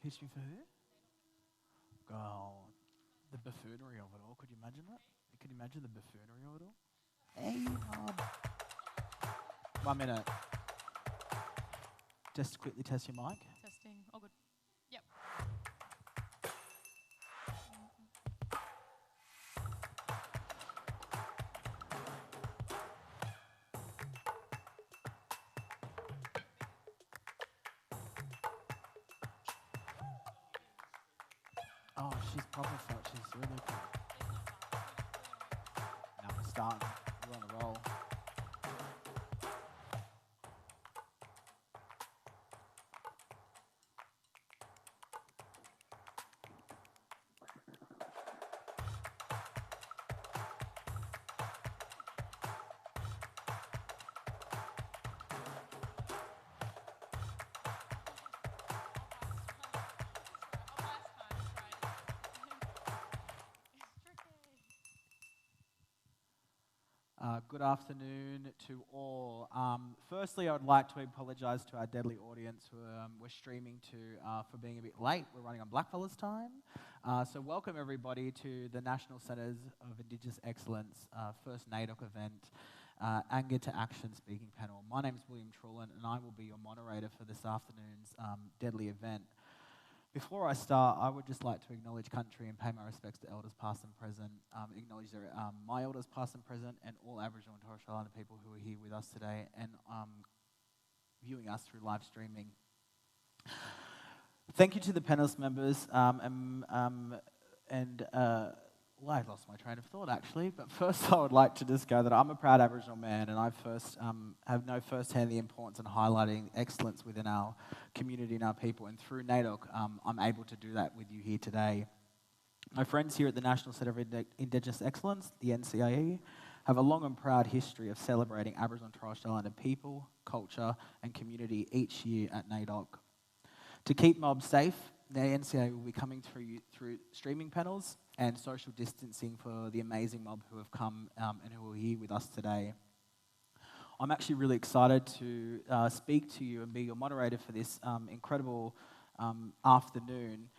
History for who? Oh, the buffoonery of it all. Could you imagine that? Could you imagine the buffoonery of it all? Hey, 1 minute. Just quickly test your mic. Testing. All good. Yep. Oh, she's proper felt. She's really cool. Now we're starting. We're on the roll. Good afternoon to all. Firstly, I would like to apologise to our deadly audience who we're streaming to for being a bit late. We're running on Blackfellas time. So welcome everybody to the National Centres of Indigenous Excellence first NAIDOC event, Anger to Action speaking panel. My name is William Trulin and I will be your moderator for this afternoon's deadly event. Before I start, I would just like to acknowledge country and pay my respects to elders past and present, acknowledge my elders past and present and all Aboriginal and Torres Strait Islander people who are here with us today and viewing us through live streaming. Thank you to the panelist members well, I lost my train of thought actually, but first I would like to just go that I'm a proud Aboriginal man and I first have know firsthand the importance in highlighting excellence within our community and our people, and through NAIDOC I'm able to do that with you here today. My friends here at the National Centre of Indigenous Excellence, the NCIE, have a long and proud history of celebrating Aboriginal and Torres Strait Islander people, culture and community each year at NAIDOC. To keep mobs safe, the NCIE will be coming through streaming panels and social distancing for the amazing mob who have come and who are here with us today. I'm actually really excited to speak to you and be your moderator for this incredible afternoon,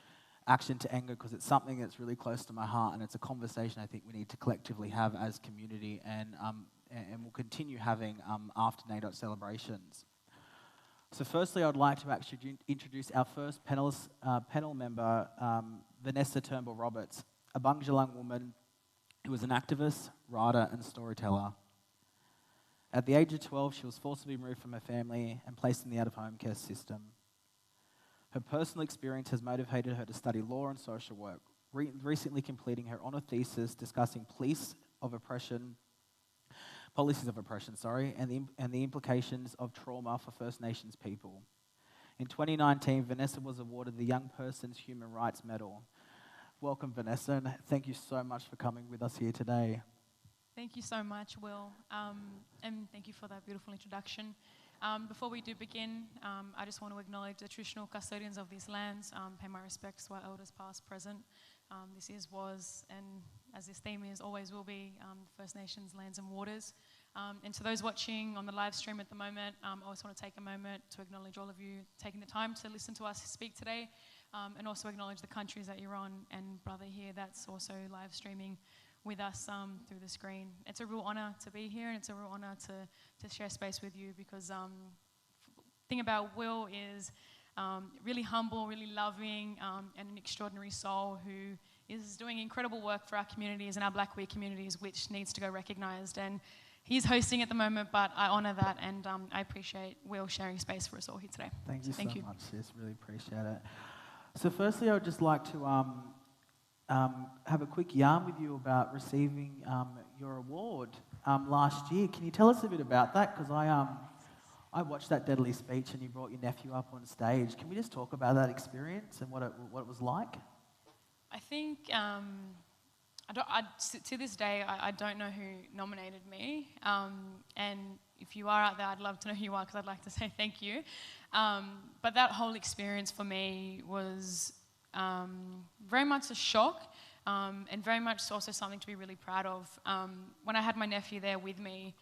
Action to Anger, because it's something that's really close to my heart and it's a conversation I think we need to collectively have as community and we'll continue having after NAIDOC celebrations. So firstly, I'd like to actually introduce our first panel member, Vanessa Turnbull-Roberts, a Bundjalung woman who was an activist, writer and storyteller. At the age of 12, she was forcibly removed from her family and placed in the out-of-home care system. Her personal experience has motivated her to study law and social work, recently completing her honour thesis discussing policies of oppression, and the implications of trauma for First Nations people. In 2019, Vanessa was awarded the Young Person's Human Rights Medal. Welcome, Vanessa, and thank you so much for coming with us here today. Thank you so much, Will, and thank you for that beautiful introduction. Before we do begin, I just want to acknowledge the traditional custodians of these lands, pay my respects to our elders past, present. This is, was, and as this theme is, always will be First Nations lands and waters. And to those watching on the live stream at the moment, I also want to take a moment to acknowledge all of you taking the time to listen to us speak today, and also acknowledge the countries that you're on, and brother here that's also live streaming with us through the screen. It's a real honour to be here, and it's a real honour to share space with you, because the thing about Will is really humble, really loving, and an extraordinary soul who is doing incredible work for our communities and our Black queer communities, which needs to go recognised. And he's hosting at the moment, but I honour that, and I appreciate Will sharing space for us all here today. Thank you so much, sis. Really appreciate it. So firstly, I would just like to have a quick yarn with you about receiving your award last year. Can you tell us a bit about that? Because I watched that deadly speech and you brought your nephew up on stage. Can we just talk about that experience and what it was like? I think to this day, I don't know who nominated me. And if you are out there, I'd love to know who you are, because I'd like to say thank you. But that whole experience for me was very much a shock, and very much also something to be really proud of. When I had my nephew there with me,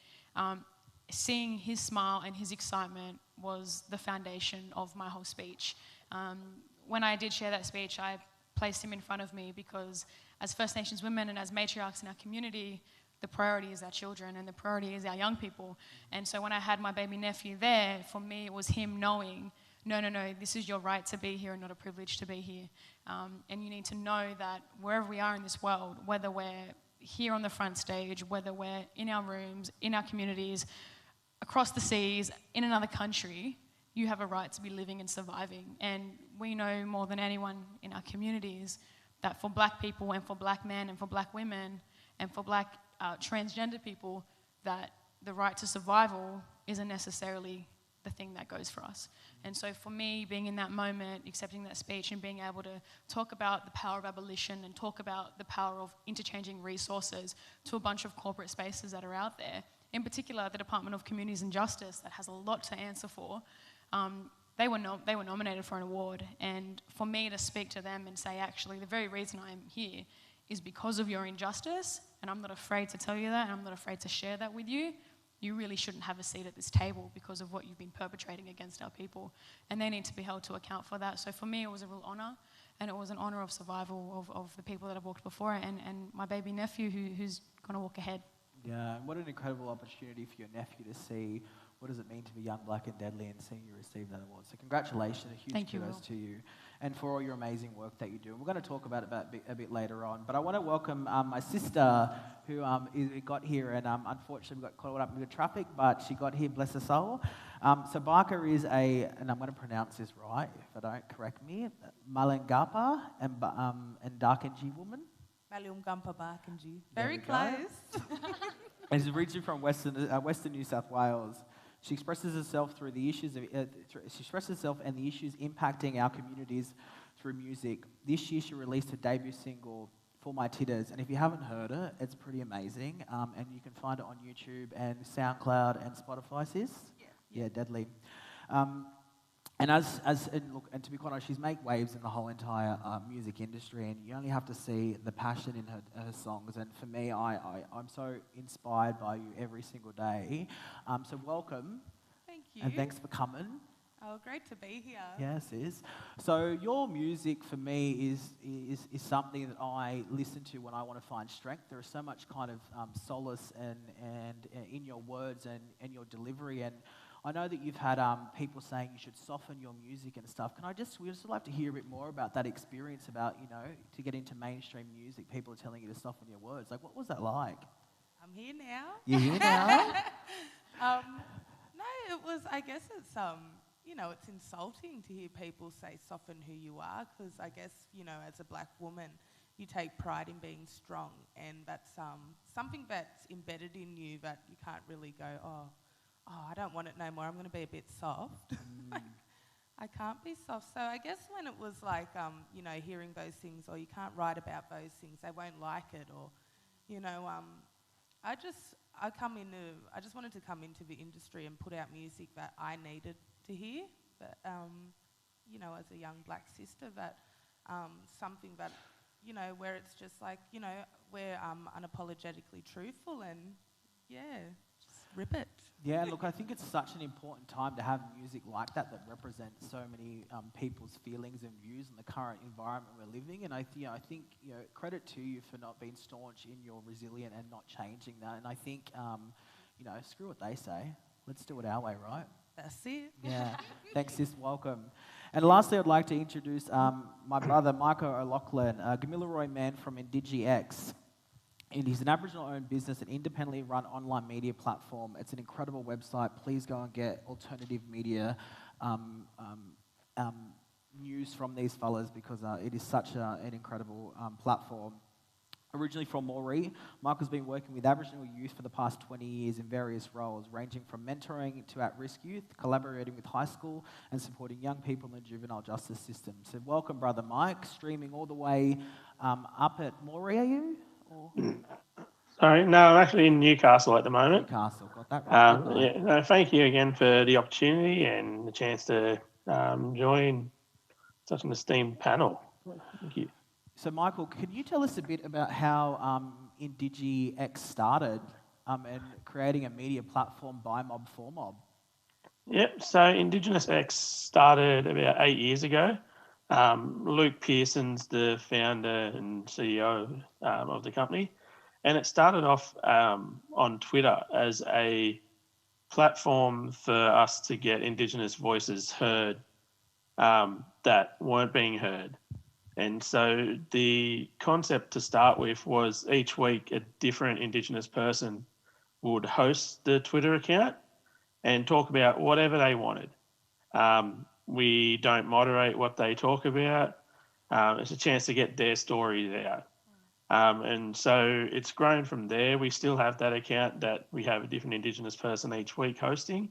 seeing his smile and his excitement was the foundation of my whole speech. when I did share that speech, I placed him in front of me because as First Nations women and as matriarchs in our community, the priority is our children and the priority is our young people. And so when I had my baby nephew there, for me it was him knowing, no, this is your right to be here and not a privilege to be here. And you need to know that wherever we are in this world, whether we're here on the front stage, whether we're in our rooms, in our communities, across the seas, in another country, you have a right to be living and surviving. And we know more than anyone in our communities that for black people and for black men and for black women and for black transgender people, that the right to survival isn't necessarily the thing that goes for us. And so for me, being in that moment, accepting that speech and being able to talk about the power of abolition and talk about the power of interchanging resources to a bunch of corporate spaces that are out there, in particular the Department of Communities and Justice that has a lot to answer for, they were nominated for an award. And for me to speak to them and say, actually, the very reason I'm here is because of your injustice, and I'm not afraid to tell you that, and I'm not afraid to share that with you. You really shouldn't have a seat at this table because of what you've been perpetrating against our people. And they need to be held to account for that. So for me, it was a real honour, and it was an honour of survival of the people that have walked before and my baby nephew who's going to walk ahead. Yeah, and what an incredible opportunity for your nephew to see what does it mean to be young, black and deadly, and seeing you receive that award. So congratulations, a huge kudos to you, and for all your amazing work that you do. And we're going to talk about it a bit later on. But I want to welcome my sister who got here, and unfortunately we got caught up with the traffic, but she got here, bless her soul. So Barkaa is and I'm going to pronounce this right, if I don't, correct me, Malangapa and Darkinji woman. Malumgampa Barkinji. Very close. And she's originally from Western New South Wales. She expresses herself through the issues and the issues impacting our communities through music. This year she released her debut single, For My Titters, and if you haven't heard it, it's pretty amazing. And you can find it on YouTube and SoundCloud and Spotify, sis? Yeah, deadly. And and to be quite honest, she's made waves in the whole entire music industry, and you only have to see the passion in her songs. And for me, I'm so inspired by you every single day. So welcome. Thank you. And thanks for coming. Oh, great to be here. Yes, it is. So your music for me is something that I listen to when I want to find strength. There is so much kind of solace and in your words and your delivery. And I know that you've had people saying you should soften your music and stuff. We'd just like to hear a bit more about that experience about, to get into mainstream music, people are telling you to soften your words. Like, what was that like? I'm here now. You're here now? No, it was, I guess it's, it's insulting to hear people say soften who you are, because I guess, as a black woman, you take pride in being strong, and that's something that's embedded in you that you can't really go, oh, I don't want it no more, I'm going to be a bit soft. I can't be soft. So I guess when it was like, hearing those things, or you can't write about those things, they won't like it, or, I just wanted to come into the industry and put out music that I needed to hear, but, as a young black sister, that something that, where it's just like, we're unapologetically truthful, and just rip it. Yeah, look, I think it's such an important time to have music like that represents so many people's feelings and views in the current environment we're living. And I think credit to you for not being staunch in your resilience and not changing that. And I think, screw what they say. Let's do it our way, right? That's it. Yeah. Thanks, sis. Welcome. And lastly, I'd like to introduce my brother, Mick O'Loughlin, a Gamilaroi man from IndigenousX. And he's an Aboriginal-owned business, an independently run online media platform. It's an incredible website. Please go and get alternative media news from these fellas, because it is such an incredible platform. Originally from Moree, Michael's been working with Aboriginal youth for the past 20 years in various roles, ranging from mentoring to at-risk youth, collaborating with high school, and supporting young people in the juvenile justice system. So welcome, Brother Mike, streaming all the way up at Moree, are you? Sorry, no, I'm actually in Newcastle at the moment. Newcastle, got that right. Thank you again for the opportunity and the chance to join such an esteemed panel. Thank you. So, Michael, can you tell us a bit about how IndigenousX started and creating a media platform by mob for mob? Yep, so IndigenousX started about 8 years ago. Luke Pearson's the founder and CEO of the company, and it started off on Twitter as a platform for us to get Indigenous voices heard that weren't being heard. And so the concept to start with was each week a different Indigenous person would host the Twitter account and talk about whatever they wanted. We don't moderate what they talk about. It's a chance to get their stories out. And so it's grown from there. We still have that account that we have a different Indigenous person each week hosting,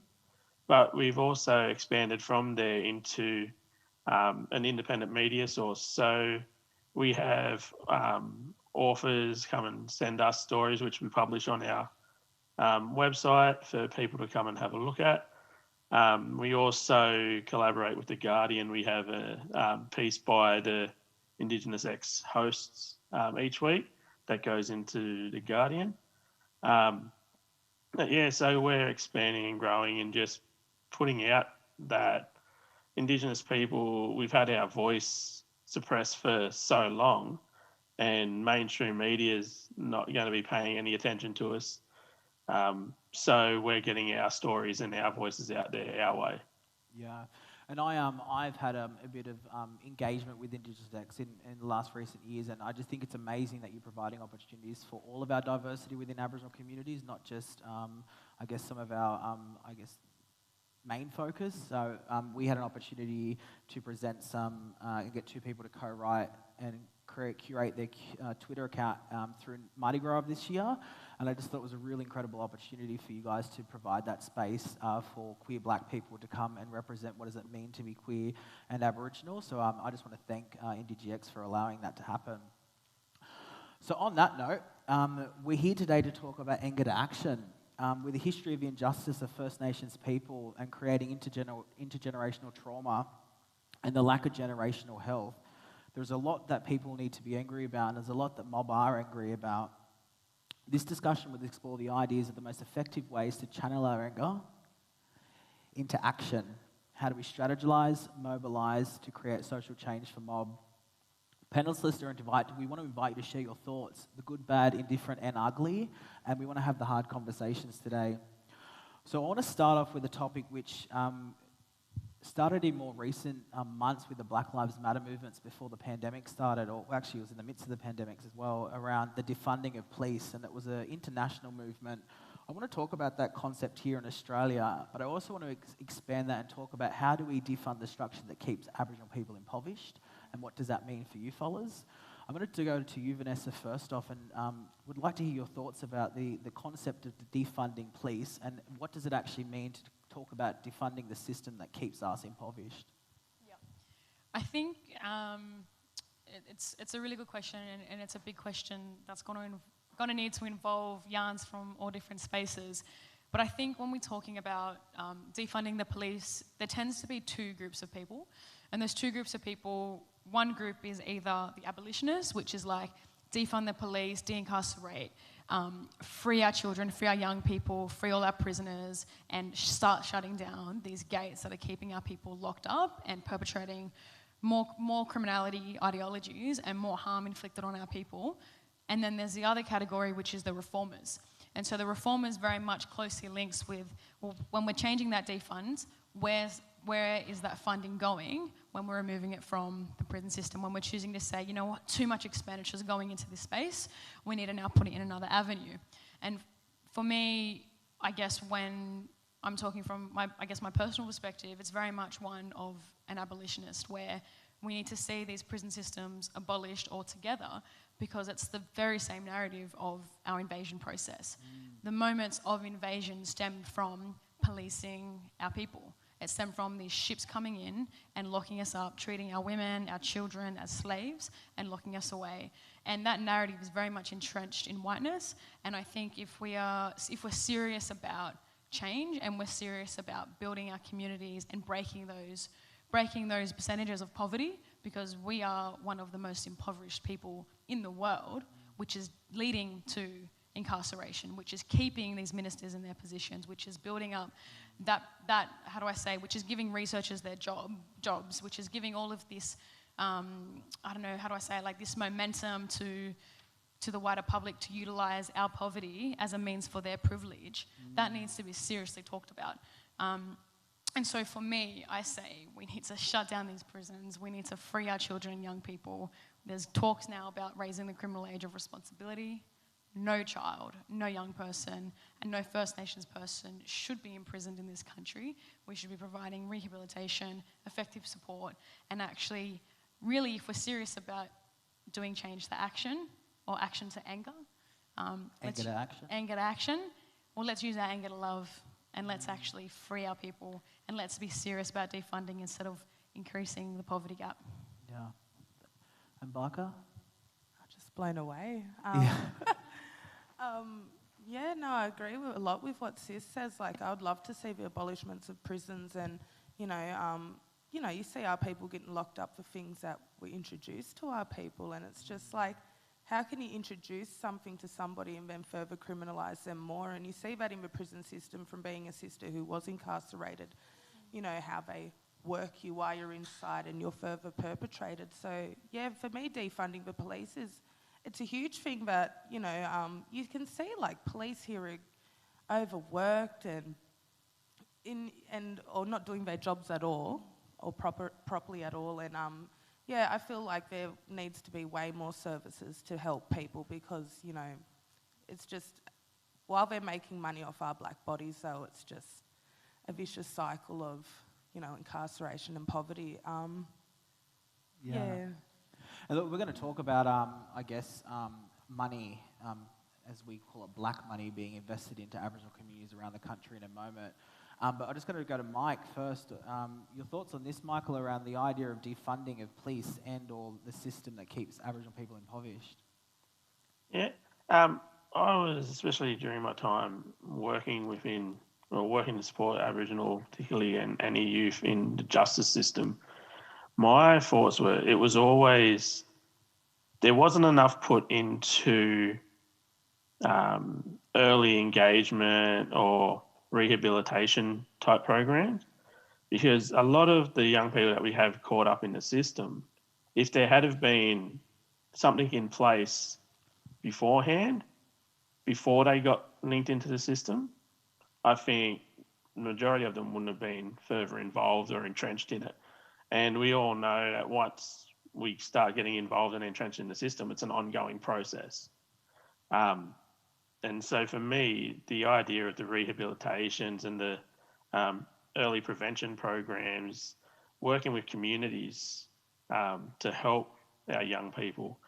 but we've also expanded from there into an independent media source. So we have authors come and send us stories, which we publish on our website for people to come and have a look at. We also collaborate with The Guardian. We have a piece by the IndigenousX hosts each week that goes into The Guardian. So we're expanding and growing and just putting out that Indigenous people, we've had our voice suppressed for so long, and mainstream media is not going to be paying any attention to us. So we're getting our stories and our voices out there our way. Yeah, and I've had a bit of engagement with IndigenousX in the last recent years, and I just think it's amazing that you're providing opportunities for all of our diversity within Aboriginal communities, not just I guess some of our main focus. So we had an opportunity to present some and get two people to co-write and curate their Twitter account through Mardi Gras this year. And I just thought it was a really incredible opportunity for you guys to provide that space for queer black people to come and represent what does it mean to be queer and Aboriginal. So I just want to thank IndigenousX for allowing that to happen. So on that note, we're here today to talk about anger to action. With a history of injustice of First Nations people and creating intergenerational trauma and the lack of generational health, there's a lot that people need to be angry about, and there's a lot that mob are angry about. This discussion will explore the ideas of the most effective ways to channel our anger into action. How do we strategize, mobilize to create social change for mob? Panelists we want to invite you to share your thoughts, the good, bad, indifferent, and ugly, and we want to have the hard conversations today. So I want to start off with a topic which started in more recent months with the Black Lives Matter movements before the pandemic started, or actually it was in the midst of the pandemics as well, around the defunding of police, and it was an international movement. I want to talk about that concept here in Australia, but I also want to expand that and talk about how do we defund the structure that keeps Aboriginal people impoverished, and what does that mean for you fellas? I'm going to go to you, Vanessa, first off, and would like to hear your thoughts about the concept of the defunding police, and what does it actually mean to talk about defunding the system that keeps us impoverished? Yeah, I think it's a really good question, and it's a big question that's going to need to involve yarns from all different spaces. But I think when we're talking about defunding the police, there tends to be two groups of people, and those two groups of people, one group is either the abolitionists, which is like defund the police, de-incarcerate, free our children, free our young people, free all our prisoners, and start shutting down these gates that are keeping our people locked up and perpetrating more criminality ideologies and more harm inflicted on our people. And then there's the other category, which is the reformers. And so the reformers very much closely links with, well, when we're changing that defund, where is that funding going when we're removing it from the prison system, when we're choosing to say, you know what, too much expenditure is going into this space, we need to now put it in another avenue. And for me, I guess when I'm talking from my personal perspective, it's very much one of an abolitionist, where we need to see these prison systems abolished altogether, because it's the very same narrative of our invasion process. The moments of invasion stemmed from policing our people. It stemmed from these ships coming in and locking us up, treating our women, our children as slaves, and locking us away. And that narrative is very much entrenched in whiteness. And I think if we're serious about change, and we're serious about building our communities and breaking those percentages of poverty, because we are one of the most impoverished people in the world, which is leading to incarceration, which is keeping these ministers in their positions, which is building up which is giving researchers their jobs, which is giving all of this I don't know, how do I say it, like this momentum to the wider public to utilise our poverty as a means for their privilege, that needs to be seriously talked about. And so for me, I say we need to shut down these prisons. We need to free our children and young people. There's talks now about raising the criminal age of responsibility. No child, no young person, and no First Nations person should be imprisoned in this country. We should be providing rehabilitation, effective support, and actually, really, if we're serious about doing change to action, or action to anger. Anger to action? Anger to action. Well, let's use our anger to love, and let's actually free our people, and let's be serious about defunding instead of increasing the poverty gap. Yeah. And Barkaa? I'm just blown away. Yeah. No, I agree with a lot with what Sis says. Like, I would love to see the abolishments of prisons, and you see our people getting locked up for things that were introduced to our people, and it's just like, how can you introduce something to somebody and then further criminalise them more? And you see that in the prison system from being a sister who was incarcerated, how they work you while you're inside and you're further perpetrated. So, yeah, for me, defunding the police it's a huge thing that, you can see, like, police here are overworked or not doing their jobs at all, or properly at all, and I feel like there needs to be way more services to help people because, it's just, while they're making money off our black bodies, though, it's just a vicious cycle of, incarceration and poverty. Yeah. And look, we're going to talk about, money, as we call it, black money being invested into Aboriginal communities around the country in a moment. But I just got to go to Mike first. Your thoughts on this, Michael, around the idea of defunding of police and or the system that keeps Aboriginal people impoverished? Yeah, I was, especially during my time working to support Aboriginal, particularly, and any youth in the justice system, my thoughts were there wasn't enough put into early engagement or rehabilitation type programs, because a lot of the young people that we have caught up in the system, if there had have been something in place beforehand, before they got linked into the system, I think the majority of them wouldn't have been further involved or entrenched in it. And we all know that once we start getting involved and entrenched in the system, it's an ongoing process. And so for me, the idea of the rehabilitations and the early prevention programs, working with communities to help our young people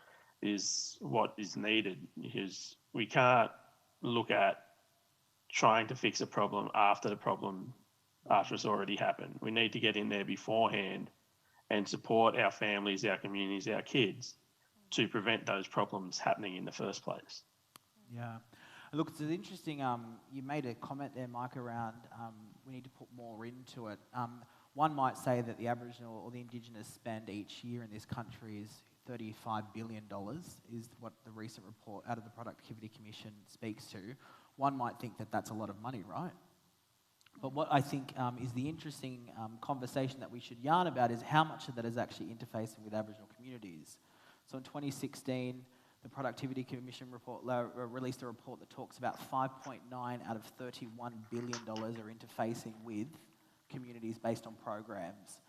is what is needed, because we can't look at trying to fix a problem after it's already happened. We need to get in there beforehand and support our families, our communities, our kids to prevent those problems happening in the first place. Yeah. Look, it's interesting, you made a comment there, Mike, around we need to put more into it. One might say that the Aboriginal or the Indigenous spend each year in this country is $35 billion, is what the recent report out of the Productivity Commission speaks to. One might think that that's a lot of money, right? But what I think is the interesting conversation that we should yarn about is how much of that is actually interfacing with Aboriginal communities. So in 2016, the Productivity Commission released a report that talks about 5.9 out of $31 billion are interfacing with communities based on programs.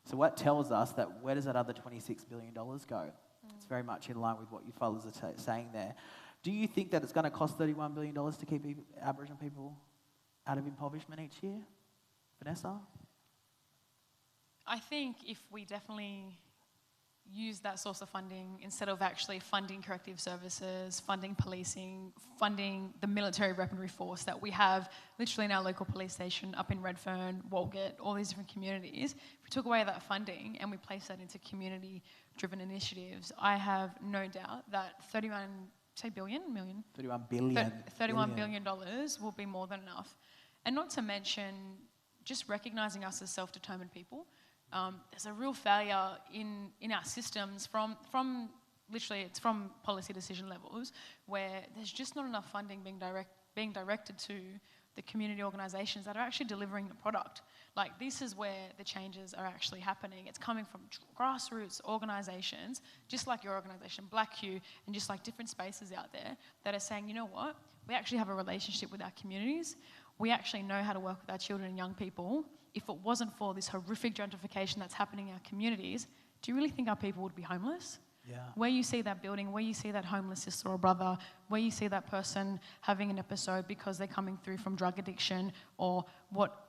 So what tells us that where does that other $26 billion go? It's very much in line with what you fellas are saying there. Do you think that it's going to cost $31 billion to keep Aboriginal people out of impoverishment each year? Vanessa? I think if we definitely use that source of funding instead of actually funding corrective services, funding policing, funding the military weaponry force that we have literally in our local police station up in Redfern, Walgett, all these different communities, if we took away that funding and we placed that into community-driven initiatives, I have no doubt that $31 billion will be more than enough. And not to mention just recognising us as self-determined people. There's a real failure in our systems from literally, it's from policy decision levels where there's just not enough funding being directed to the community organisations that are actually delivering the product. Like, this is where the changes are actually happening. It's coming from grassroots organisations, just like your organisation, Black Q, and just like different spaces out there that are saying, you know what, we actually have a relationship with our communities. We actually know how to work with our children and young people. If it wasn't for this horrific gentrification that's happening in our communities, do you really think our people would be homeless? Yeah. Where you see that building, where you see that homeless sister or brother, where you see that person having an episode because they're coming through from drug addiction, or what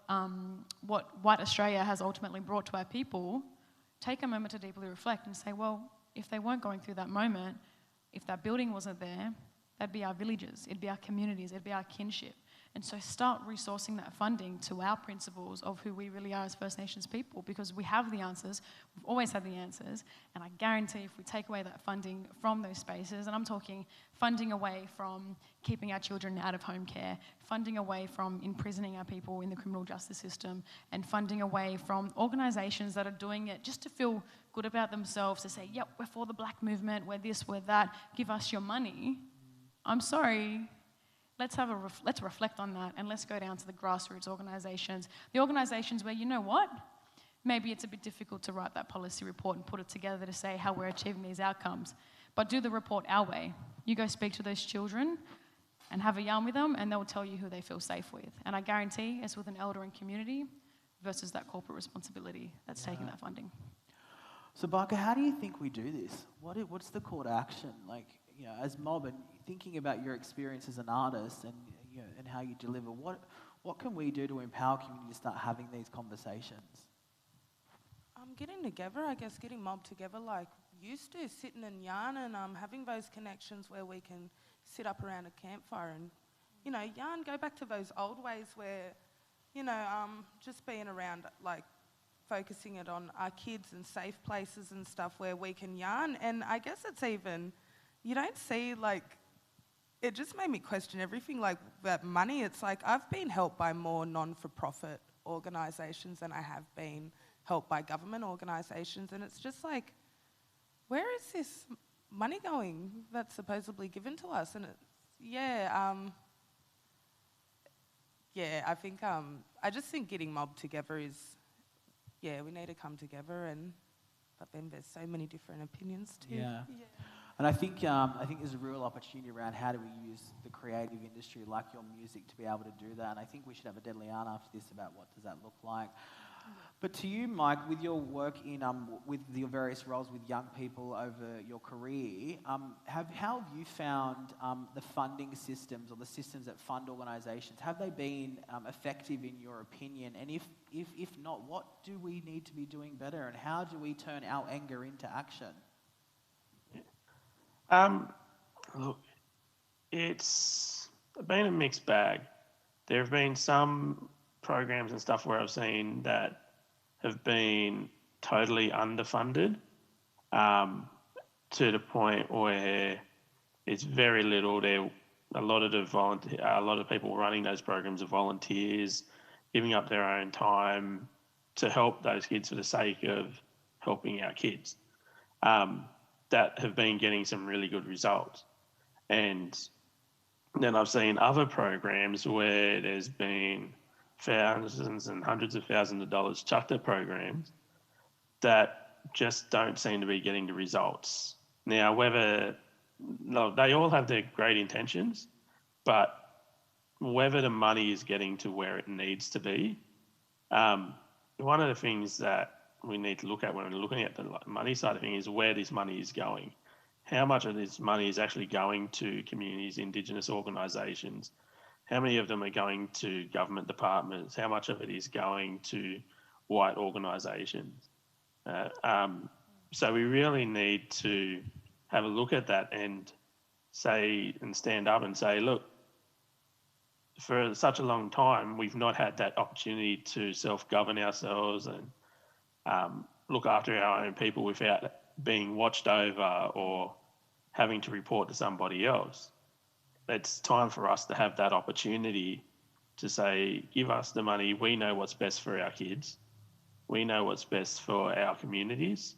white Australia has ultimately brought to our people, take a moment to deeply reflect and say, well, if they weren't going through that moment, if that building wasn't there, that'd be our villages, it'd be our communities, it'd be our kinship. And so start resourcing that funding to our principles of who we really are as First Nations people, because we have the answers, we've always had the answers, and I guarantee if we take away that funding from those spaces, and I'm talking funding away from keeping our children out of home care, funding away from imprisoning our people in the criminal justice system, and funding away from organisations that are doing it just to feel good about themselves, to say, yep, we're for the black movement, we're this, we're that, give us your money. I'm sorry. Let's reflect on that, and let's go down to the grassroots organisations. The organisations where, you know what, maybe it's a bit difficult to write that policy report and put it together to say how we're achieving these outcomes, but do the report our way. You go speak to those children and have a yarn with them, and they'll tell you who they feel safe with. And I guarantee it's with an elder and community versus that corporate responsibility that's taking that funding. So Barkaa, how do you think we do this? What's the call to action? Like, you know, as Mob, and thinking about your experience as an artist and, you know, and how you deliver, what can we do to empower community to start having these conversations? Getting together, I guess, getting Mob together like used to, sitting and yarn and having those connections where we can sit up around a campfire and, you know, yarn, go back to those old ways where, you know, just being around, like, focusing it on our kids and safe places and stuff where we can yarn. And I guess it's even, you don't see, like, it just made me question everything, like, about money. It's like I've been helped by more non-for-profit organisations than I have been helped by government organisations, and it's just like, where is this money going that's supposedly given to us? And I think, I just think getting Mob together is, we need to come together, but then there's so many different opinions too. Yeah. And I think there's a real opportunity around how do we use the creative industry like your music to be able to do that. And I think we should have a deadly yarn after this about what does that look like. But to you, Mike, with your work in with your various roles with young people over your career, how have you found the funding systems or the systems that fund organisations? Have they been effective in your opinion? And if not, what do we need to be doing better? And how do we turn our anger into action? Look, it's been a mixed bag. There have been some programs and stuff where I've seen that have been totally underfunded, to the point where it's very little. A lot of people running those programs are volunteers, giving up their own time to help those kids for the sake of helping our kids. That have been getting some really good results. And then I've seen other programs where there's been thousands and hundreds of thousands of dollars chucked at programs that just don't seem to be getting the results. Now, they all have their great intentions, but whether the money is getting to where it needs to be, one of the things that we need to look at when we're looking at the money side of things is where this money is going. How much of this money is actually going to communities, Indigenous organisations? How many of them are going to government departments? How much of it is going to white organisations? So we really need to have a look at that and stand up and say, look, for such a long time, we've not had that opportunity to self-govern ourselves and look after our own people without being watched over or having to report to somebody else. It's time for us to have that opportunity to say, give us the money. We know what's best for our kids. We know what's best for our communities.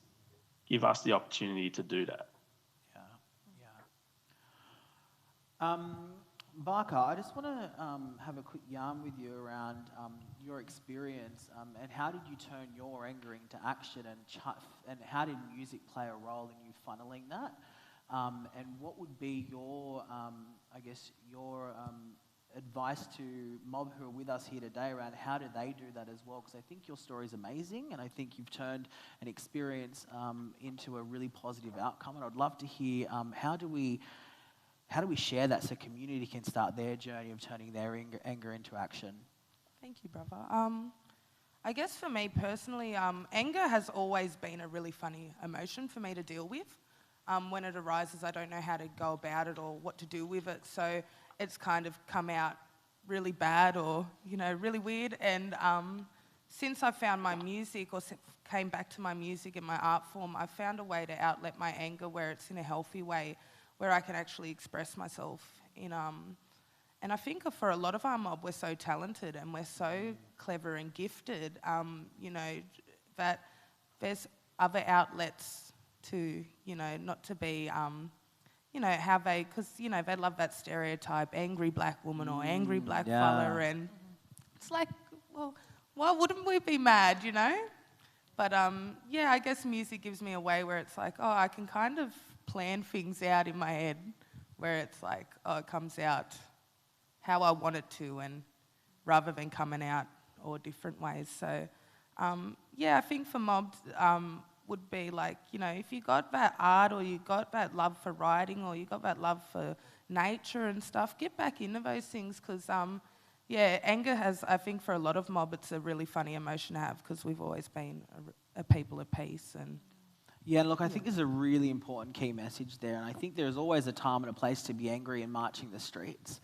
Give us the opportunity to do that. Yeah. Barkaa, I just want to have a quick yarn with you around your experience and how did you turn your anger into action and how did music play a role in you funneling that? And what would be your, your advice to mob who are with us here today around how do they do that as well? Because I think your story is amazing and I think you've turned an experience into a really positive outcome. And I'd love to hear how do we share that so community can start their journey of turning their anger into action? Thank you, brother. I guess for me personally, anger has always been a really funny emotion for me to deal with. When it arises, I don't know how to go about it or what to do with it. So it's kind of come out really bad or, really weird. And since I found my music or came back to my music and my art form, I found a way to outlet my anger where it's in a healthy way, where I can actually express myself in. And I think for a lot of our mob, we're so talented and we're so clever and gifted, that there's other outlets to, not to be, how they, because, they love that stereotype, angry black woman or angry black fella, and it's like, well, why wouldn't we be mad, But, I guess music gives me a way where it's like, I can kind of plan things out in my head where it's like, it comes out how I want it to, and rather than coming out all different ways. So, I think for mobs would be like, if you got that art or you got that love for writing or you got that love for nature and stuff, get back into those things because, anger has, I think for a lot of mob, it's a really funny emotion to have because we've always been a people of peace and... Yeah, look, I think there's a really important key message there, and I think there's always a time and a place to be angry and marching the streets.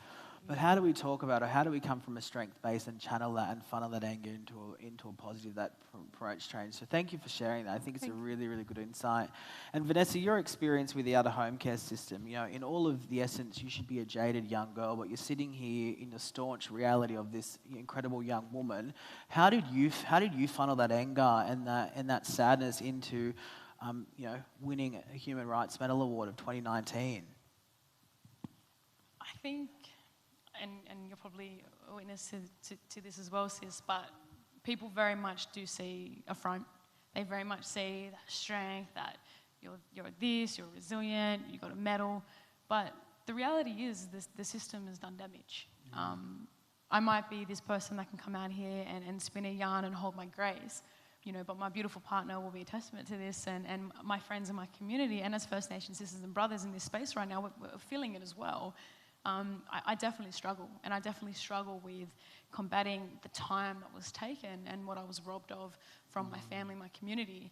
But how do we talk about it? How do we come from a strength base and channel that and funnel that anger into a positive that promotes change? So thank you for sharing that. I think it's a really, really good insight. And Vanessa, your experience with the out of home care system, in all of the essence, you should be a jaded young girl, but you're sitting here in the staunch reality of this incredible young woman. How did you funnel that anger and that sadness into winning a Human Rights Medal Award of 2019? I think, and you're probably a witness to this as well, sis, but people very much do see a front. They very much see that strength, that you're this, you're resilient, you got a medal. But the reality is the system has done damage. I might be this person that can come out here and spin a yarn and hold my grace, but my beautiful partner will be a testament to this, and my friends in my community, and as First Nation sisters and brothers in this space right now, we're feeling it as well. I definitely struggle, and I definitely struggle with combating the time that was taken and what I was robbed of from my family, my community.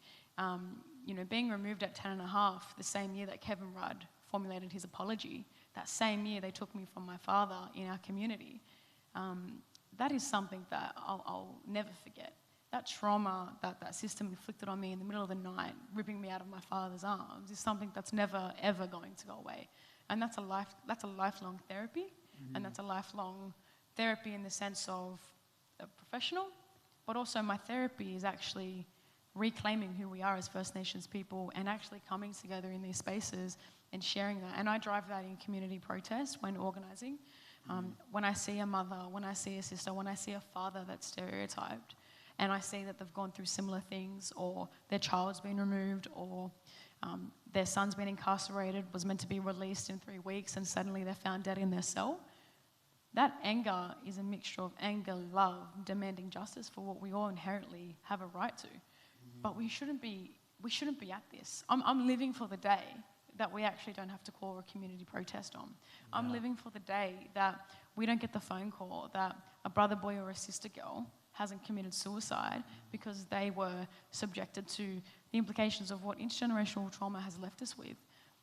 Being removed at 10 and a half, the same year that Kevin Rudd formulated his apology, that same year they took me from my father in our community. That is something that I'll never forget. That trauma that system inflicted on me in the middle of the night, ripping me out of my father's arms, is something that's never, ever going to go away. And that's a lifelong therapy, and that's a lifelong therapy in the sense of a professional, but also my therapy is actually reclaiming who we are as First Nations people and actually coming together in these spaces and sharing that. And I drive that in community protest when organising. When I see a mother, when I see a sister, when I see a father that's stereotyped, and I see that they've gone through similar things, or their child's been removed, or their son's been incarcerated, was meant to be released in 3 weeks, and suddenly they're found dead in their cell. That anger is a mixture of anger, love, demanding justice for what we all inherently have a right to. But we shouldn't be at this. I'm living for the day that we actually don't have to call a community protest on. I'm living for the day that we don't get the phone call that a brother boy or a sister girl hasn't committed suicide because they were subjected to the implications of what intergenerational trauma has left us with.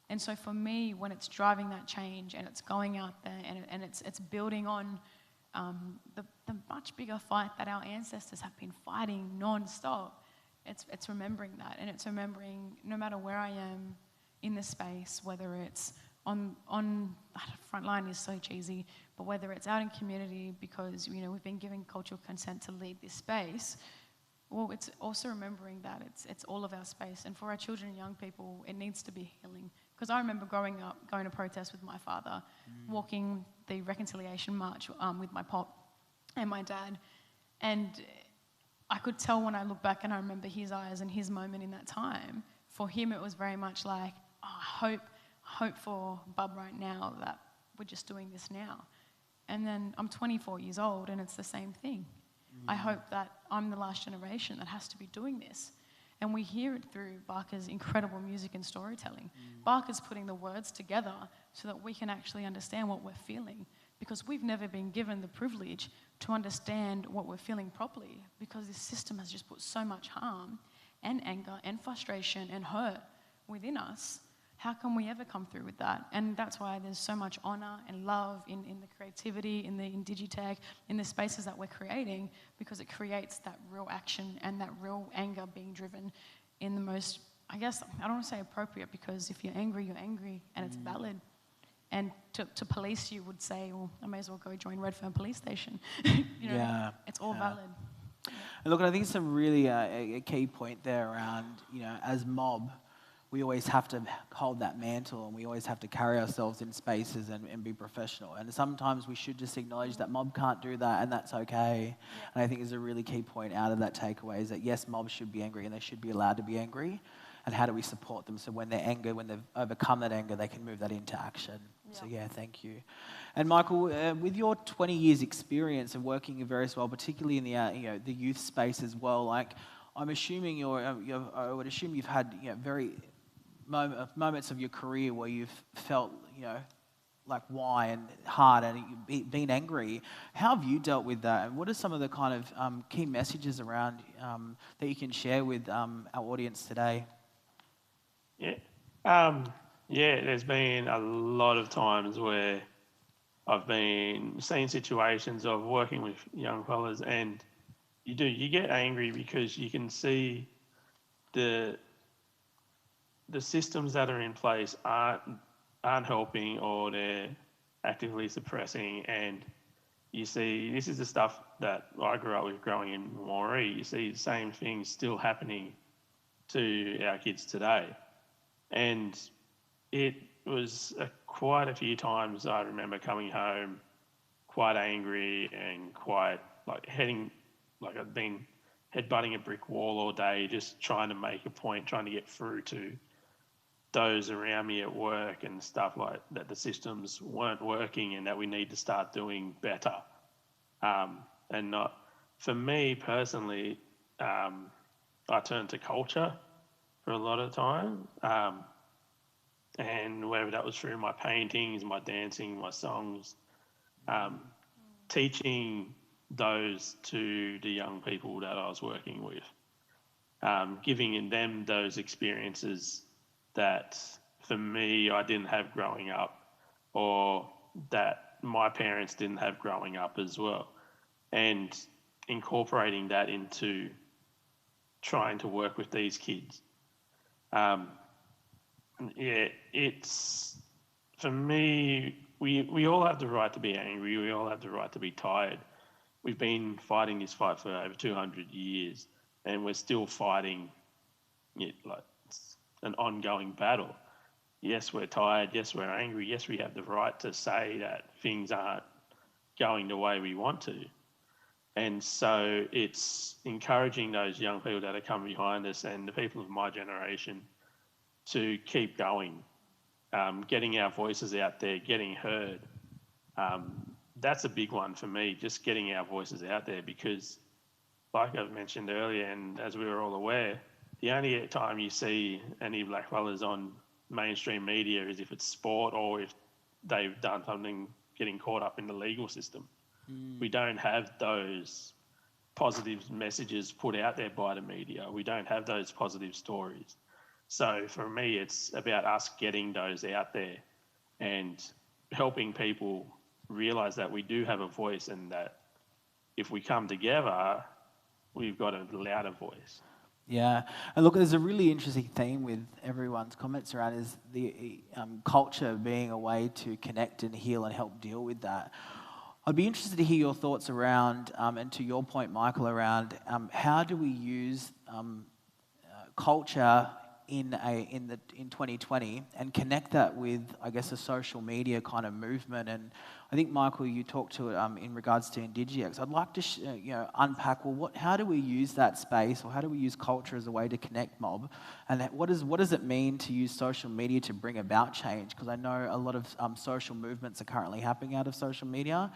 And so for me, when it's driving that change and it's going out there and it's building on the much bigger fight that our ancestors have been fighting non-stop, it's remembering that, and it's remembering no matter where I am in the space, whether it's on front line is so cheesy, but whether it's out in community because we've been given cultural consent to lead this space. Well, it's also remembering that it's all of our space, and for our children and young people, it needs to be healing. Because I remember growing up, going to protest with my father, walking the reconciliation march with my pop and my dad. And I could tell when I look back and I remember his eyes and his moment in that time. For him, it was very much like, I hope for Bub right now that we're just doing this now. And then I'm 24 years old and it's the same thing. I hope that I'm the last generation that has to be doing this. And we hear it through Barkaa's incredible music and storytelling. Barkaa's putting the words together so that we can actually understand what we're feeling, because we've never been given the privilege to understand what we're feeling properly, because this system has just put so much harm and anger and frustration and hurt within us. How can we ever come through with that? And that's why there's so much honour and love in the creativity, in the Indigitech, in the spaces that we're creating, because it creates that real action and that real anger being driven in the most, I guess, I don't want to say appropriate, because if you're angry and it's valid. And to police you would say, well, I may as well go join Redfern Police Station. It's all valid. And look, I think it's a really a key point there around, as mob, we always have to hold that mantle and we always have to carry ourselves in spaces and be professional. And sometimes we should just acknowledge that mob can't do that, and that's okay. Yeah. And I think there's a really key point out of that takeaway is that yes, mobs should be angry and they should be allowed to be angry. And how do we support them so when they're angry, when they've overcome that anger, they can move that into action. Yeah. So yeah, thank you. And Michael, with your 20 years experience of working in various well, particularly in the youth space as well, like I'm assuming I would assume you've had very moments of your career where you've felt, like why and hard and been angry. How have you dealt with that? And what are some of the kind of key messages around that you can share with our audience today? There's been a lot of times where I've been seeing situations of working with young fellas, and you get angry because you can see the systems that are in place aren't helping, or they're actively suppressing. And you see, this is the stuff that I grew up with growing in Moree. You see the same things still happening to our kids today. And it was quite a few times I remember coming home quite angry and quite I'd been headbutting a brick wall all day, just trying to make a point, trying to get through to those around me at work and stuff like that. The systems weren't working and that we need to start doing better. And not, for me personally, I turned to culture for a lot of time. And whether that was through my paintings, my dancing, my songs, teaching those to the young people that I was working with, giving them those experiences that for me I didn't have growing up, or that my parents didn't have growing up as well, and incorporating that into trying to work with these kids. It's, for me, we all have the right to be angry, we all have the right to be tired. We've been fighting this fight for over 200 years and we're still fighting it like it's an ongoing battle. Yes, we're tired, yes, we're angry, yes, we have the right to say that things aren't going the way we want to. And so it's encouraging those young people that are coming behind us and the people of my generation to keep going, getting our voices out there, getting heard. That's a big one for me, just getting our voices out there, because like I've mentioned earlier, and as we were all aware, the only time you see any black fellas on mainstream media is if it's sport or if they've done something getting caught up in the legal system. We don't have those positive messages put out there by the media. We don't have those positive stories. So for me, it's about us getting those out there and helping people realise that we do have a voice, and that if we come together, we've got a louder voice. Yeah, and look, there's a really interesting theme with everyone's comments around is the culture being a way to connect and heal and help deal with that. I'd be interested to hear your thoughts around, and to your point, Michael, around how do we use culture in 2020 and connect that with, I guess, a social media kind of movement. And I think, Michael, you talked to it in regards to NDigiX. I'd like to unpack, well, how do we use that space, or how do we use culture as a way to connect mob? And what does it mean to use social media to bring about change? Because I know a lot of social movements are currently happening out of social media.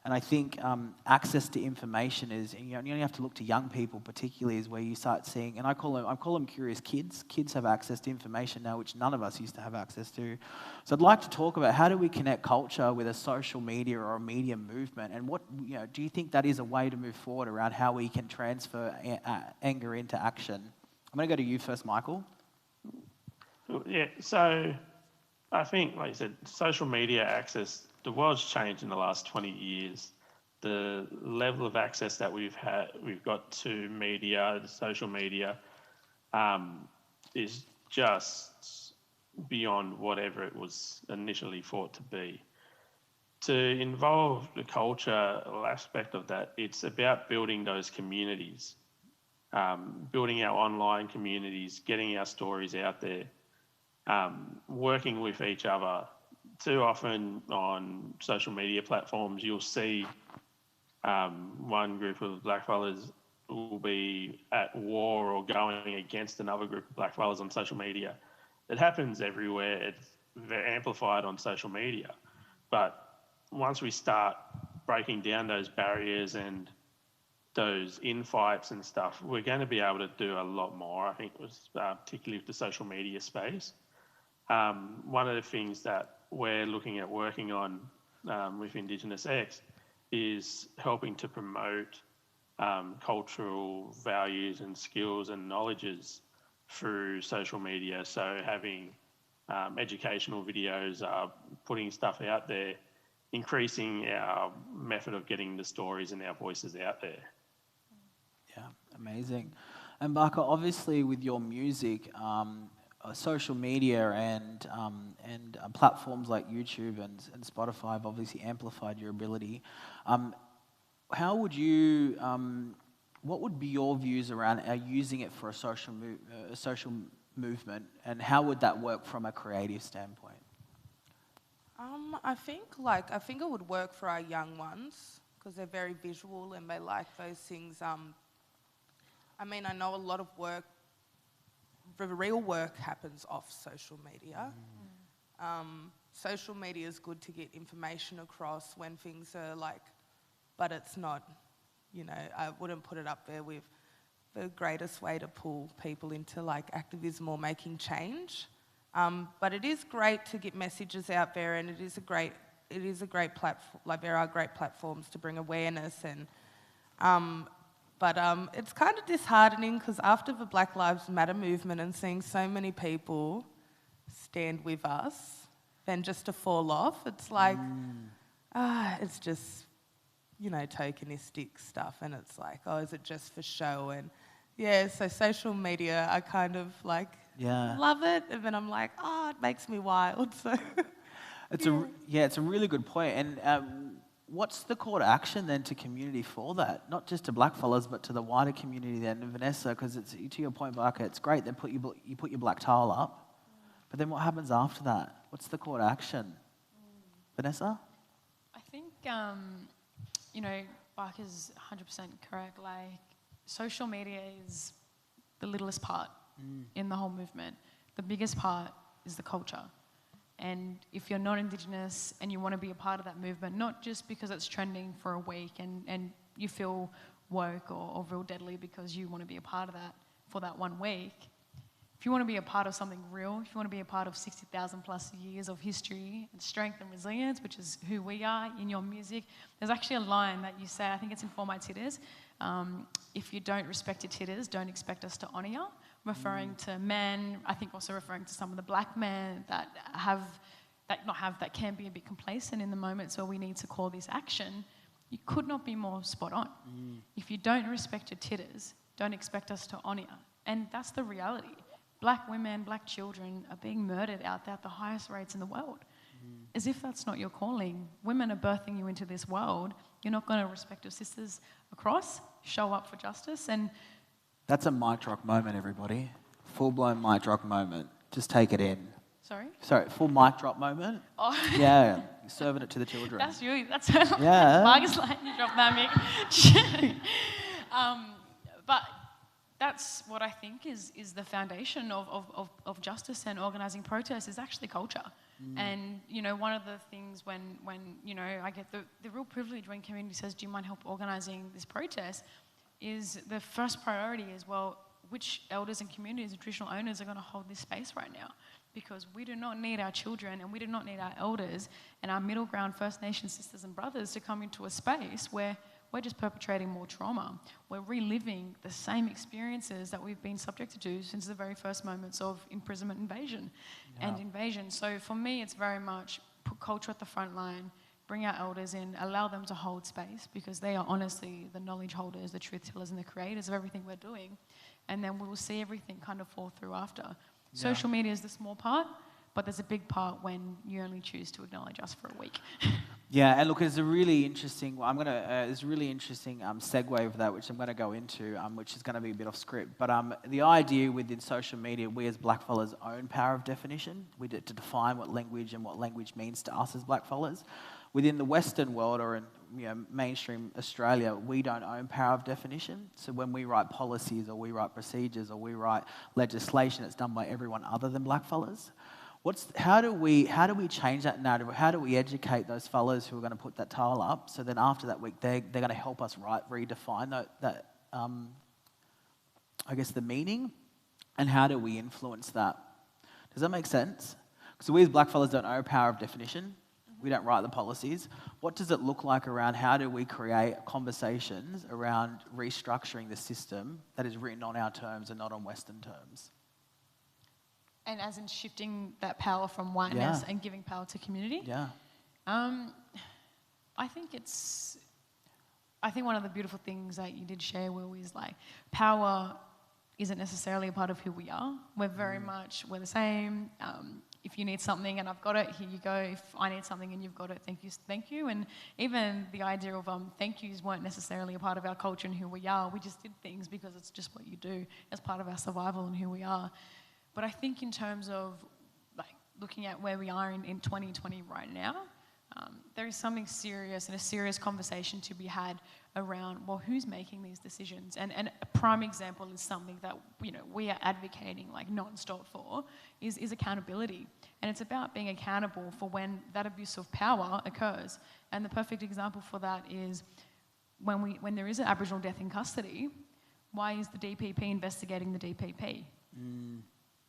And I think access to information is, you only have to look to young people particularly, is where you start seeing, and I call them curious kids. Kids have access to information now, which none of us used to have access to. So I'd like to talk about, how do we connect culture with a social media or a media movement, and what, do you think that is a way to move forward around how we can transfer anger into action? I'm going to go to you first, Michael. Yeah, so I think, like you said, social media access, the world's changed in the last 20 years. The level of access that we've got to media, social media, is just beyond whatever it was initially thought to be. To involve the culture aspect of that, it's about building those communities, building our online communities, getting our stories out there, working with each other. Too often on social media platforms, you'll see one group of blackfellas will be at war or going against another group of blackfellas on social media. It happens everywhere. It's very amplified on social media. But once we start breaking down those barriers and those infights and stuff, we're going to be able to do a lot more, I think, particularly with the social media space. One of the things that we're looking at working on with IndigenousX is helping to promote cultural values and skills and knowledges through social media. So having educational videos, putting stuff out there, increasing our method of getting the stories and our voices out there. Yeah, amazing. And Barkaa, obviously with your music, social media and platforms like YouTube and Spotify have obviously amplified your ability. How would you, what would be your views around using it for a social movement, and how would that work from a creative standpoint? I think it would work for our young ones because they're very visual and they like those things. I mean, I know a lot of work, the real work happens off social media. Social media is good to get information across when things are but it's not, I wouldn't put it up there with the greatest way to pull people into activism or making change. But it is great to get messages out there, and it is a great platform. There are great platforms to bring awareness, and but it's kind of disheartening because after the Black Lives Matter movement and seeing so many people stand with us, then just to fall off, it's it's just, tokenistic stuff, and it's is it just for show? And yeah, so social media, I kind of love it, and then I'm it makes me wild. So it's a really good point. And what's the call to action then to community for that? Not just to blackfellas, but to the wider community then, and Vanessa, because it's, to your point, Barkaa, it's great that you put your black tile up, but then what happens after that? What's the call to action? Vanessa? I think, Barkaa's 100% correct. Social media is the littlest part in the whole movement. The biggest part is the culture. And if you're not Indigenous and you want to be a part of that movement, not just because it's trending for a week and you feel woke or real deadly because you want to be a part of that for that 1 week, if you want to be a part of something real, if you want to be a part of 60,000 plus years of history and strength and resilience, which is who we are in your music, there's actually a line that you say, I think it's in For My Titters, if you don't respect your titters, don't expect us to honour you. Referring to men, I think also referring to some of the black men that can be a bit complacent in the moments where we need to call this action. You could not be more spot on. If you don't respect your titters, don't expect us to honour you. And that's the reality. Black women, black children are being murdered out there at the highest rates in the world. As if that's not your calling. Women are birthing you into this world. You're not going to respect your sisters across, show up for justice, and that's a mic drop moment, everybody. Full-blown mic drop moment. Just take it in. Sorry, full mic drop moment. Oh. Yeah, serving it to the children. That's you. That's Yeah. Marcus like you dropped that, Mick. But that's what I think is the foundation of justice and organising protests is actually culture. And, you know, one of the things when you know, I get the real privilege when community says, do you mind help organising this protest, is the first priority is, well, which elders and communities and traditional owners are going to hold this space right now? Because we do not need our children and we do not need our elders and our middle ground First Nation sisters and brothers to come into a space where we're just perpetrating more trauma. We're reliving the same experiences that we've been subjected to since the very first moments of imprisonment and invasion. So for me, it's very much put culture at the front line, bring our elders in, allow them to hold space because they are honestly the knowledge holders, the truth tellers and the creators of everything we're doing. And then we will see everything kind of fall through after. Social media is the small part, but there's a big part when you only choose to acknowledge us for a week. Yeah, and look, there's a really interesting. There's a really interesting segue of that, which I'm going to go into, which is going to be a bit off script. But the idea within social media, we as blackfellas own power of definition. We get to define what language and what language means to us as blackfellas. Within the Western world or in mainstream Australia, we don't own power of definition. So when we write policies or we write procedures or we write legislation, it's done by everyone other than blackfellas. How do we change that narrative? How do we educate those fellas who are going to put that tile up? So then after that week, they're going to help us redefine that I guess the meaning, and how do we influence that? Does that make sense? Because we as blackfellas don't own power of definition. We don't write the policies. What does it look like around how do we create conversations around restructuring the system that is written on our terms and not on Western terms? And as in shifting that power from whiteness and giving power to community? Yeah. I think one of the beautiful things that you did share, Will, is like power isn't necessarily a part of who we are. We're very much, we're the same. If you need something and I've got it, here you go. If I need something and you've got it, thank you. And even the idea of thank yous weren't necessarily a part of our culture and who we are. We just did things because it's just what you do as part of our survival and who we are. But I think in terms of like looking at where we are in 2020 right now, there is something serious and a serious conversation to be had around, well, who's making these decisions? And a prime example is something that, you know, we are advocating like non-stop for is accountability. And it's about being accountable for when that abuse of power occurs. And the perfect example for that is when there is an Aboriginal death in custody, why is the DPP investigating the DPP?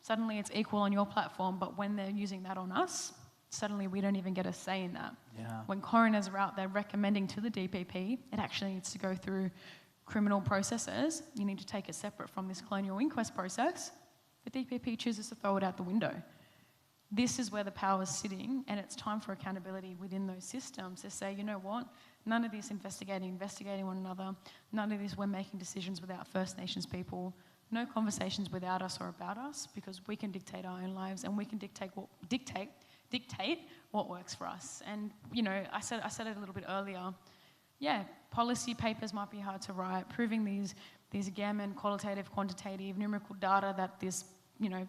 Suddenly it's equal on your platform, but when they're using that on us, suddenly we don't even get a say in that. Yeah. When coroners are out there recommending to the DPP, it actually needs to go through criminal processes. You need to take it separate from this colonial inquest process. The DPP chooses to throw it out the window. This is where the power is sitting, and it's time for accountability within those systems to say, you know what, none of this investigating one another, none of this we're making decisions without First Nations people, no conversations without us or about us, because we can dictate our own lives and we can dictate what works for us. And, you know, I said it a little bit earlier. Yeah, policy papers might be hard to write, proving these gammon qualitative, quantitative, numerical data that this, you know,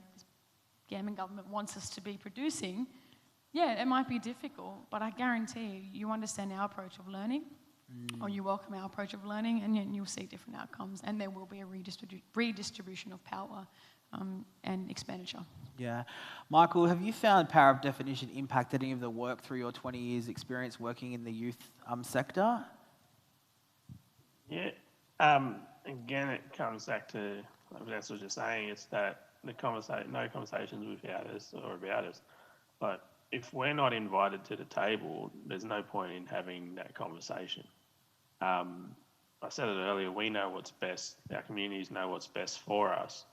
gammon government wants us to be producing. Yeah, it might be difficult, but I guarantee you understand our approach of learning, or you welcome our approach of learning, and you'll see different outcomes, and there will be a redistribution of power and expenditure. Yeah. Michael, have you found power of definition impacted any of the work through your 20 years experience working in the youth sector? Yeah. Again, it comes back to what Vanessa was just saying. It's that no conversations without us or about us. But if we're not invited to the table, there's no point in having that conversation. I said it earlier, we know what's best, our communities know what's best for us,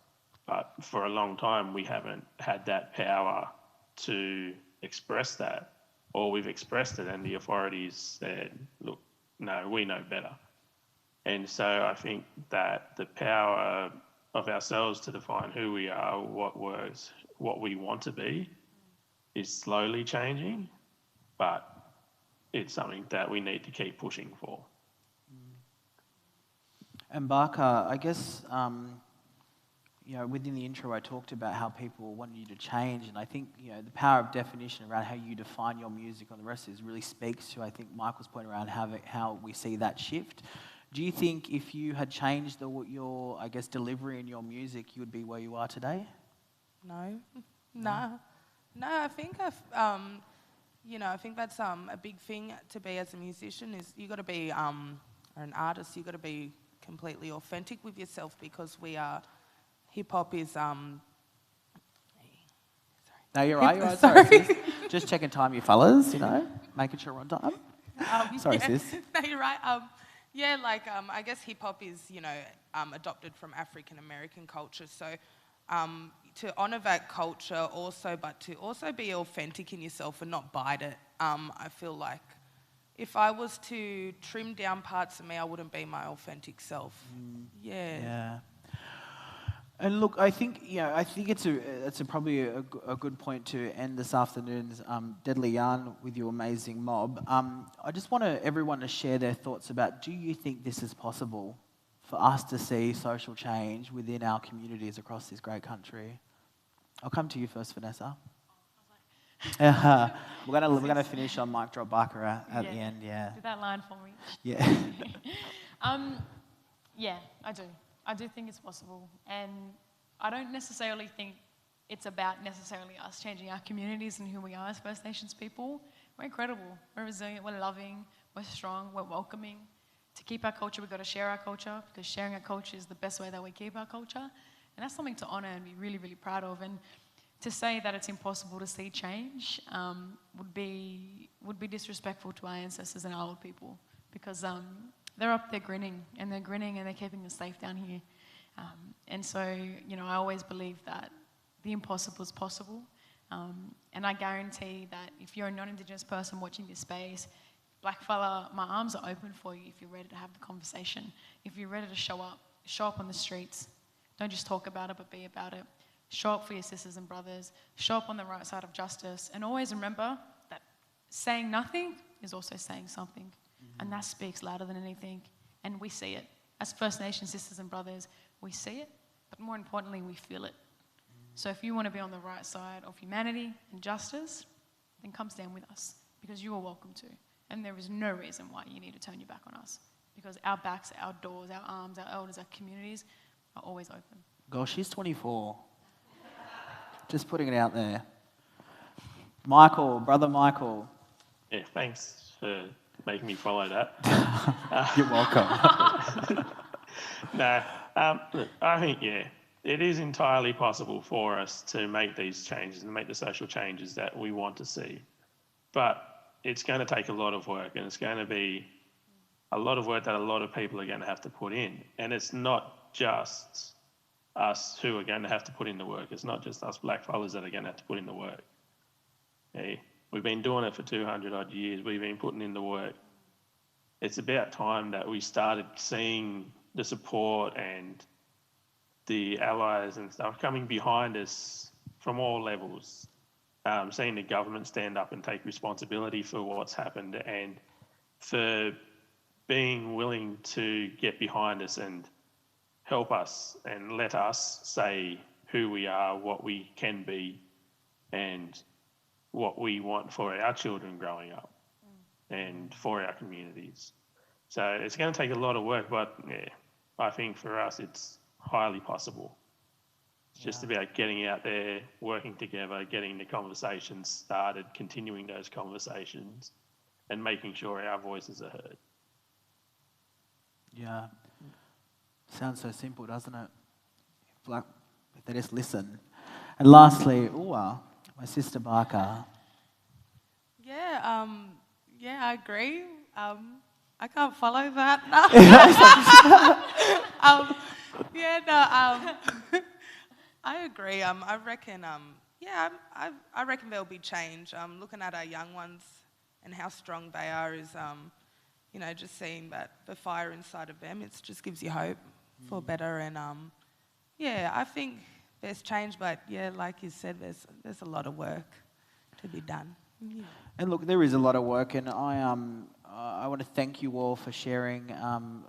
but for a long time we haven't had that power to express that, or we've expressed it and the authorities said, look, no, we know better. And so I think that the power of ourselves to define who we are, what works, what we want to be, is slowly changing, but it's something that we need to keep pushing for. And Barkaa, I guess, within the intro, I talked about how people wanted you to change, and I think, the power of definition around how you define your music and the rest of this really speaks to, I think, Michael's point around how we see that shift. Do you think if you had changed your, I guess, delivery in your music, you would be where you are today? No. I think I think that's a big thing to be as a musician is you got to be, or an artist, you got to be completely authentic with yourself because hip hop is. No, you're right. You're right. Sorry. Sorry, sis. Just checking time, you fellas. Making sure we're on time. Sorry, sis. No, you're right. I guess hip hop is adopted from African American culture, so. To honour that culture also, but to also be authentic in yourself and not bite it. I feel like if I was to trim down parts of me, I wouldn't be my authentic self. Yeah. And look, I think it's probably a good point to end this afternoon's Deadly Yarn with your amazing mob. I just want everyone to share their thoughts about, do you think this is possible for us to see social change within our communities across this great country? I'll come to you first, Vanessa. We're gonna finish on mic drop Barkaa at the end. Yeah. Do that line for me. Yeah. Yeah, I do. I do think it's possible, and I don't necessarily think it's about necessarily us changing our communities and who we are as First Nations people. We're incredible. We're resilient. We're loving. We're strong. We're welcoming. To keep our culture, we've got to share our culture, because sharing our culture is the best way that we keep our culture. And that's something to honour and be really, really proud of. And to say that it's impossible to see change would be disrespectful to our ancestors and our old people, because they're up there grinning and they're keeping us safe down here. And so, I always believe that the impossible is possible. And I guarantee that if you're a non-Indigenous person watching this space, Blackfella, my arms are open for you if you're ready to have the conversation. If you're ready to show up on the streets. Don't just talk about it, but be about it. Show up for your sisters and brothers. Show up on the right side of justice. And always remember that saying nothing is also saying something. Mm-hmm. And that speaks louder than anything. And we see it. As First Nation sisters and brothers, we see it, but more importantly, we feel it. So if you want to be on the right side of humanity and justice, then come stand with us, because you are welcome to. And there is no reason why you need to turn your back on us, because our backs, our doors, our arms, our elders, our communities are always open. Gosh, she's 24. Just putting it out there. Brother Michael. Yeah, thanks for making me follow that. You're welcome. Look, I think, it is entirely possible for us to make these changes and make the social changes that we want to see. But it's going to take a lot of work, and it's going to be a lot of work that a lot of people are going to have to put in. And it's not just us who are going to have to put in the work. It's not just us blackfellas that are going to have to put in the work. We've been doing it for 200 odd years. We've been putting in the work. It's about time that we started seeing the support and the allies and stuff coming behind us from all levels. Seeing the government stand up and take responsibility for what's happened, and for being willing to get behind us and help us and let us say who we are, what we can be, and what we want for our children growing up and for our communities. So it's going to take a lot of work, but I think for us it's highly possible. It's just about getting out there, working together, getting the conversations started, continuing those conversations, and making sure our voices are heard. Yeah. Sounds so simple, doesn't it? If they just listen. And lastly, my sister Barkaa. Yeah, I agree. I can't follow that. I agree. I reckon. I reckon there'll be change. Looking at our young ones and how strong they are is, just seeing that the fire inside of them. It just gives you hope for better. And I think there's change, but like you said, there's a lot of work to be done. Yeah. And look, there is a lot of work, and I I want to thank you all for sharing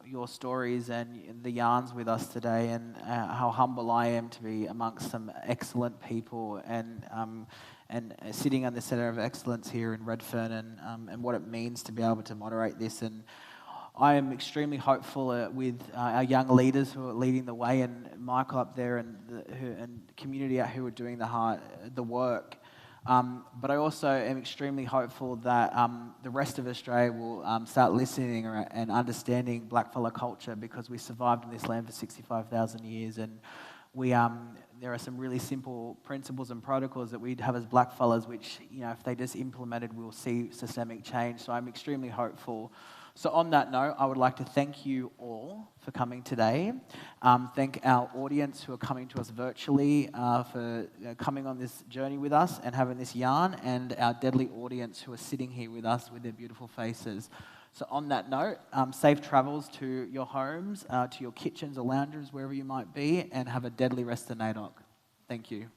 your stories and the yarns with us today, and how humble I am to be amongst some excellent people and sitting on the Centre of Excellence here in Redfern, and what it means to be able to moderate this. And I am extremely hopeful with our young leaders who are leading the way, and Michael up there, and the community out who are doing the work. But I also am extremely hopeful that the rest of Australia will start listening and understanding blackfella culture, because we survived in this land for 65,000 years, and there are some really simple principles and protocols that we have as blackfellas, which, if they just implemented, we'll see systemic change. So I'm extremely hopeful. So on that note, I would like to thank you all for coming today. Thank our audience who are coming to us virtually for coming on this journey with us and having this yarn, and our deadly audience who are sitting here with us with their beautiful faces. So on that note, safe travels to your homes, to your kitchens or lounges, wherever you might be, and have a deadly rest of NAIDOC. Thank you.